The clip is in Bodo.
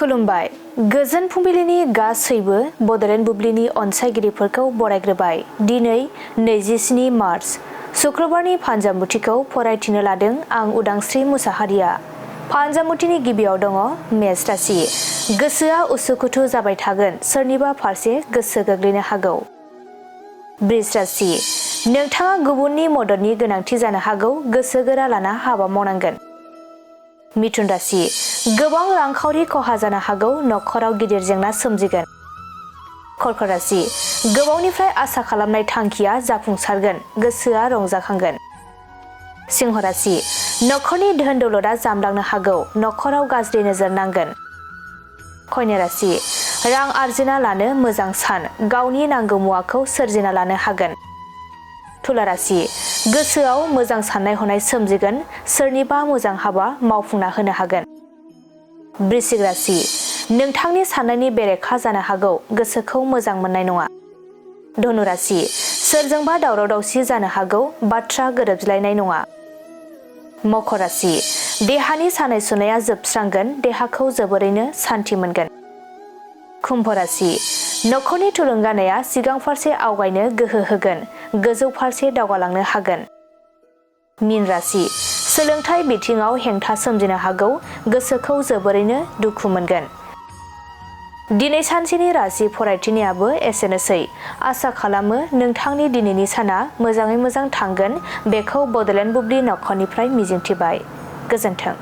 खुलुमबाय गोजोन फुंबिलिनि गासैबो बड'लेण्ड बुब्लिनि अनसायगिरिफोरखौ बरायग्रोबाय। दिनै 27 मार्च शुक्रबारनि फानजामुथिखौ फरायथिनो लादों आं उदांस्रि मुसाहारिया। फानजामुथिनि गिबियाव दङ मेष राशि। गोसोआ उसुखुथु जाबाय थागोन, सोरनिबा फारसे गोसो गोग्लैनो हागौ। बृष राशि। नोंथाङा गुबुननि मददनि गोनांथि जानो हागौ, गोसो गोरा लाना हाबा मावनांगोन। मिथुन राशि। गोबां रांखावरि खहा जानो हागौ, नखराव गिदिर जेंना सोमजिगोन। कर्कट राशि। गोबावनिफ्राय आसा खालामनाय थांखिया जाफुंसारगोन, गोसोआ रंजाखांगोन। सिंह राशि। नखरनि धोन दौलतआ जामलांनो हागौ, नखराव गाज्रि नोजोर नांगोन। कन्या राशि। रां आरजिना लानो मोजां सान, गावनि नांगौ मुवाखौ सोरजिना लानो हागोन। तुला राशि। गोसोआव मोजां साननाय हनाय सोमजिगोन, सोरनिबा मोजां हाबा मावफुंना होनो हागोन। वृश्चिक राशि। नोंथांनि साननायनि बेरेखा जानो हागौ, गोसोखौ मोजां मोननाय नङा। धनु राशि। सोरजोंबा दावराव दावसि जानो हागौ, बाथ्रा गोरोबज्लायनाय नङा। मकर राशि। देहानि सानाय सुनाया जोबस्रांगोन, देहाखौ जोबोरैनो सान्थि मोनगोन। कुम्भ राशि। नखरनि थुलुंगानाया सिगां फारसे आवगायनो गोहो होगोन, गोजौ फारसे दावगालांनो हागोन। मीन राशि। सोलोंथाइ बिथिङाव हेंथा सोमजिनो हागौ, गोसोखौ जोबोरैनो दुखु मोनगोन। दिनै सानसेनि राशि फरायथिनायाबो एसेनोसै। आसा खालामो नोंथांनि दिनैनि साना मोजाङै मोजां थांगोन, बेखौ बड'लेण्ड बुब्लि नखरनिफ्राय मिजिंथिबाय। गोजोन्थों।